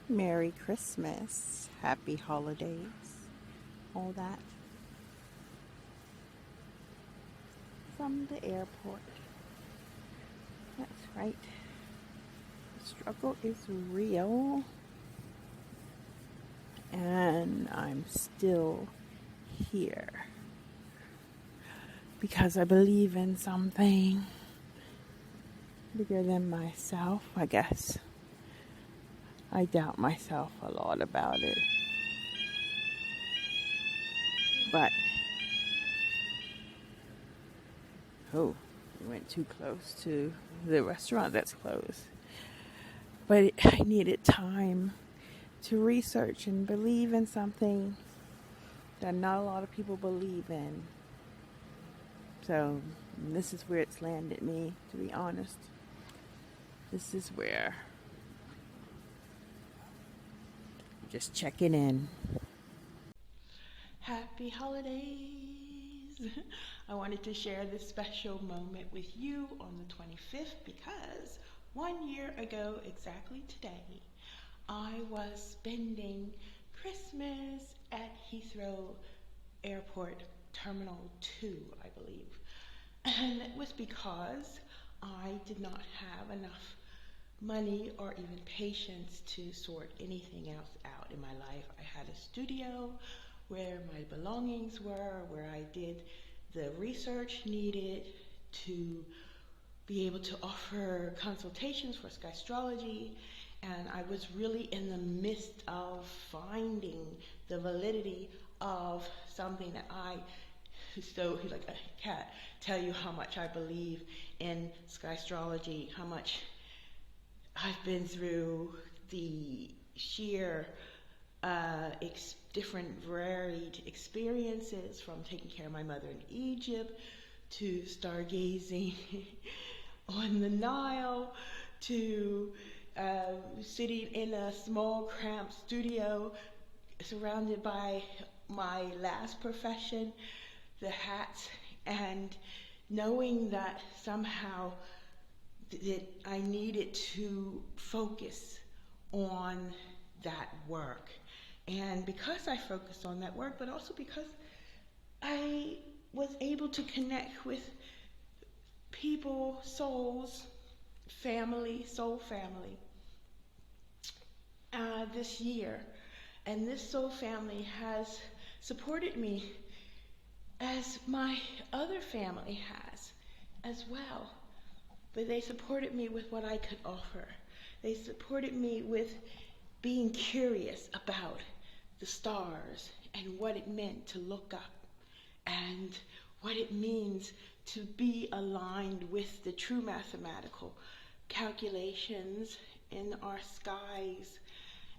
Merry Christmas, Happy Holidays, all that from the airport. That's right. The struggle is real, and I'm still here because I believe in something bigger than myself, I guess. I doubt myself a lot about it, but oh, we went too close to the restaurant that's closed. But I needed time to research and believe in something that not a lot of people believe in. So this is where it's landed me, to be honest. This is where I'm just checking in. Happy holidays! I wanted to share this special moment with you on the 25th because 1 year ago, exactly today, I was spending Christmas at Heathrow Airport Terminal 2, I believe. And it was because I did not have enough money or even patience to sort anything else out in my life. I had a studio where my belongings were, where I did the research needed to be able to offer consultations for sky astrology, and I was really in the midst of finding the validity of something that I can't tell you how much I believe in sky astrology, how much I've been through the sheer different varied experiences, from taking care of my mother in Egypt to stargazing on the Nile to sitting in a small cramped studio surrounded by my last profession, the hats, and knowing that somehow that I needed to focus on that work. And because I focused on that work, but also because I was able to connect with people, souls, family, soul family, this year. And this soul family has supported me as my other family has as well. But they supported me with what I could offer. They supported me with being curious about the stars and what it meant to look up and what it means to be aligned with the true mathematical calculations in our skies.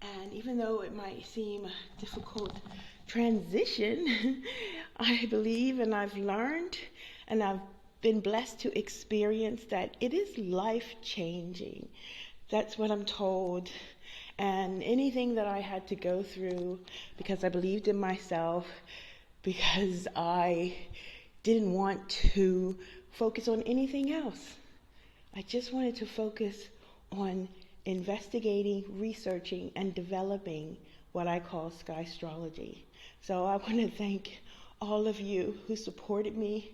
And even though it might seem a difficult transition, I believe and I've learned and I've been blessed to experience that it is life-changing. That's what I'm told. And anything that I had to go through because I believed in myself, because I didn't want to focus on anything else. I just wanted to focus on investigating, researching, and developing what I call sky astrology. So I want to thank all of you who supported me.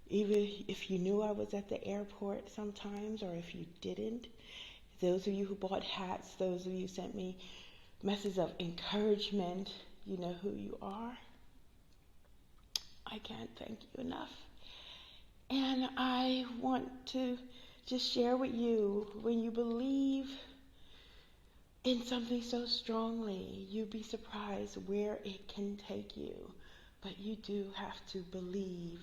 Even if you knew I was at the airport sometimes, or if you didn't. Those of you who bought hats, those of you who sent me messages of encouragement, you know who you are. I can't thank you enough. And I want to just share with you, when you believe in something so strongly, you'd be surprised where it can take you. But you do have to believe,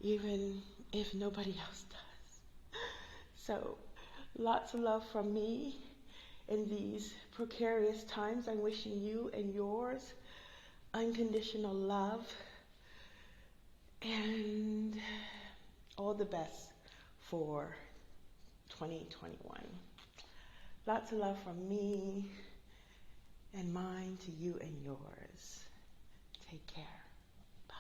even if nobody else does. So, lots of love from me in these precarious times. I'm wishing you and yours unconditional love and all the best for 2021. Lots of love from me and mine to you and yours. Take care. Bye.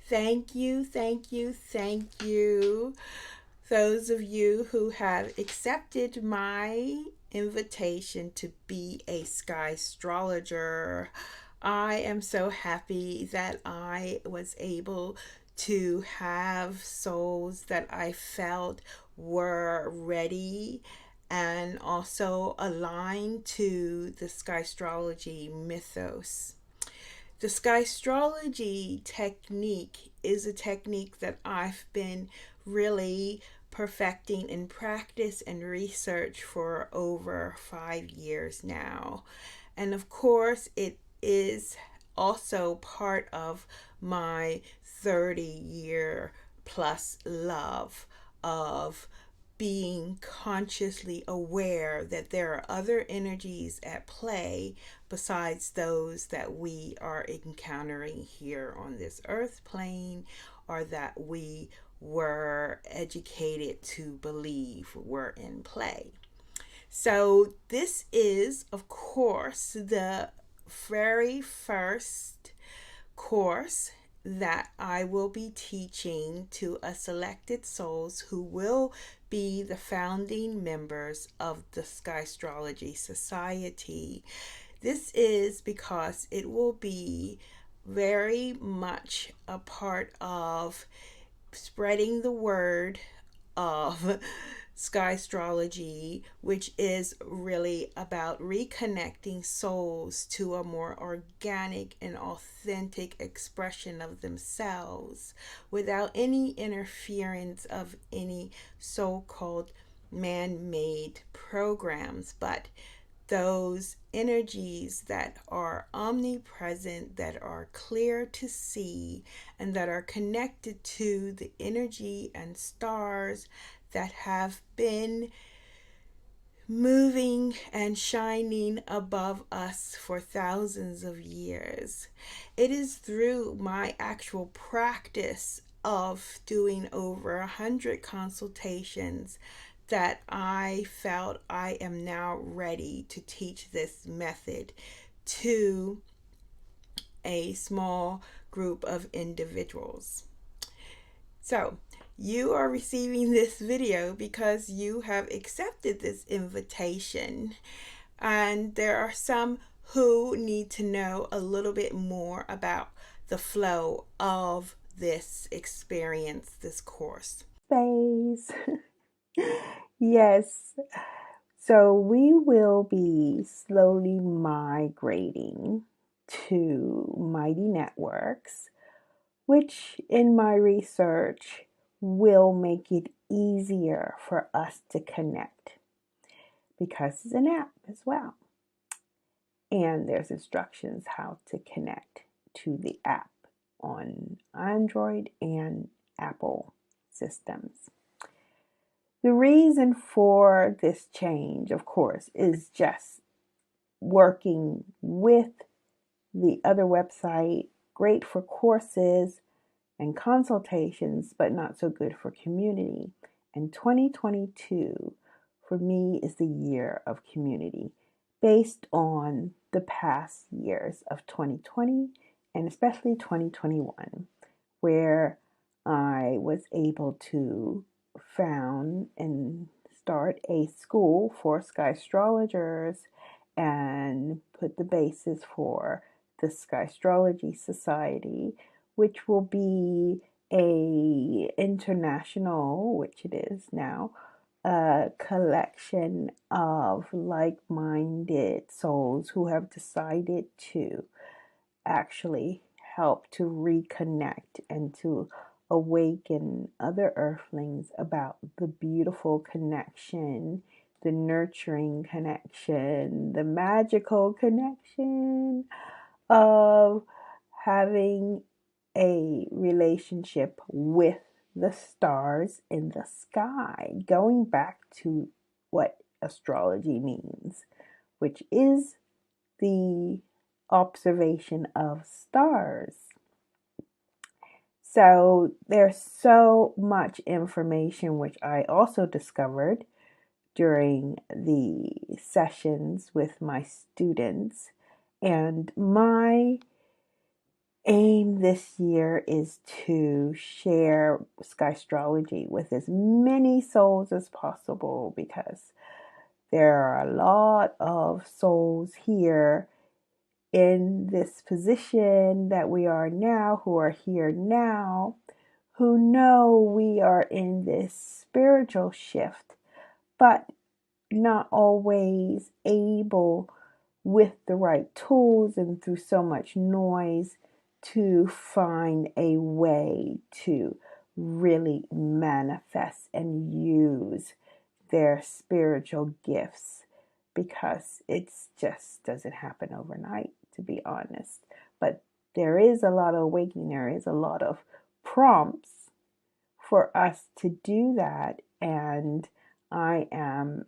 Thank you, thank you, thank you. Those of you who have accepted my invitation to be a sky astrologer. I am so happy that I was able to have souls that I felt were ready and also aligned to the sky astrology mythos. The sky astrology technique is a technique that I've been really perfecting in practice and research for over 5 years now. And of course, it is also part of my 30-year plus love of being consciously aware that there are other energies at play besides those that we are encountering here on this earth plane, or that we were educated to believe were in play. So, this is, of course, the very first course that I will be teaching to a selected souls who will be the founding members of the Sky Astrology Society. This is because it will be very much a part of spreading the word of sky astrology, which is really about reconnecting souls to a more organic and authentic expression of themselves without any interference of any so-called man-made programs, but those energies that are omnipresent, that are clear to see, and that are connected to the energy and stars that have been moving and shining above us for thousands of years. It is through my actual practice of doing over 100 consultations that I felt I am now ready to teach this method to a small group of individuals. So, you are receiving this video because you have accepted this invitation, and there are some who need to know a little bit more about the flow of this experience, this course. Space. Yes. So we will be slowly migrating to Mighty Networks, which in my research will make it easier for us to connect because it's an app as well. And there's instructions how to connect to the app on Android and Apple systems. The reason for this change, of course, is just working with the other website, great for courses and consultations, but not so good for community. And 2022 for me is the year of community based on the past years of 2020 and especially 2021, where I was able to found and start a school for sky astrologers and put the basis for the Sky Astrology Society, which will be a international, which it is now, a collection of like-minded souls who have decided to actually help to reconnect and to awaken other earthlings about the beautiful connection, the nurturing connection, the magical connection of having a relationship with the stars in the sky, going back to what astrology means, which is the observation of stars. So there's so much information which I also discovered during the sessions with my students, and my aim this year is to share sky astrology with as many souls as possible, because there are a lot of souls here in this position that we are now, who are here now, who know we are in this spiritual shift, but not always able, with the right tools and through so much noise, to find a way to really manifest and use their spiritual gifts, because it just doesn't happen overnight, to be honest. But there is a lot of awakening, there is a lot of prompts for us to do that, and I am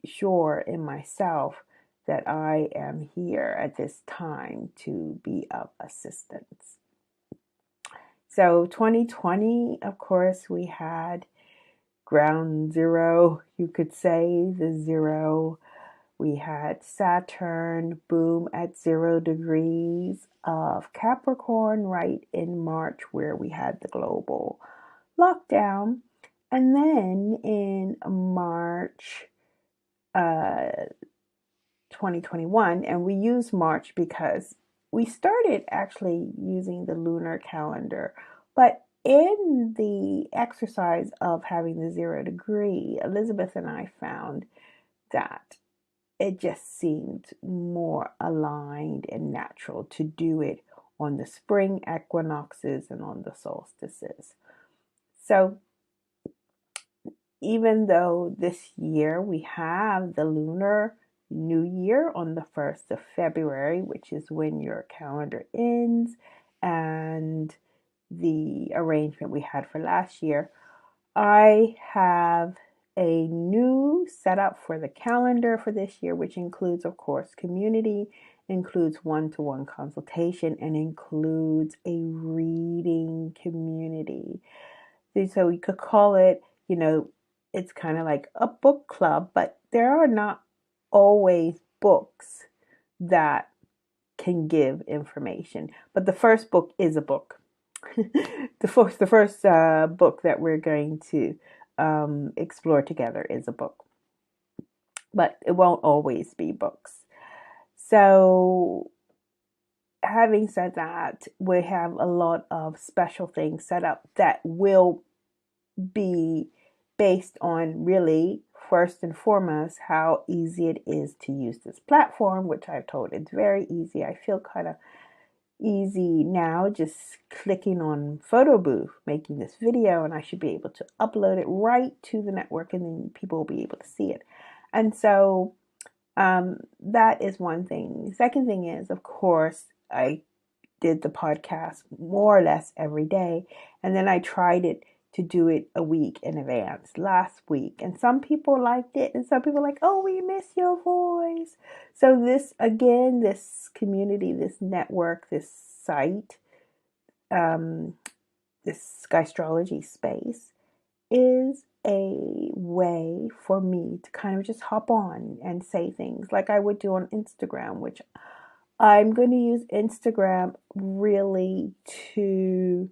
sure in myself that I am here at this time to be of assistance. So 2020, of course, we had ground zero, you could say, the zero. We had Saturn boom at 0 degrees of Capricorn right in March, where we had the global lockdown. And then in March 2021, and we use March because we started actually using the lunar calendar, but in the exercise of having the 0 degree, Elizabeth and I found that it just seemed more aligned and natural to do it on the spring equinoxes and on the solstices. So even though this year we have the lunar New Year on the 1st of February, which is when your calendar ends, and the arrangement we had for last year, I have a new setup for the calendar for this year, which includes, of course, community, includes one-to-one consultation, and includes a reading community. So we could call it, it's kind of like a book club, but there are not always books that can give information. But the first book is a book. The first book that we're going to explore together is a book, but it won't always be books. So having said that, we have a lot of special things set up that will be based on, really, first and foremost, how easy it is to use this platform, which I've told it's very easy. I feel kind of easy now, just clicking on photo booth, making this video, and I should be able to upload it right to the network, and then people will be able to see it. And so that is one thing. The second thing is, of course, I did the podcast more or less every day, and then I tried it to do it a week in advance last week, and some people liked it, and some people were like, oh, we miss your voice. So this, again, this community, this network, this site, this sky astrology space is a way for me to kind of just hop on and say things like I would do on Instagram, which I'm going to use Instagram really to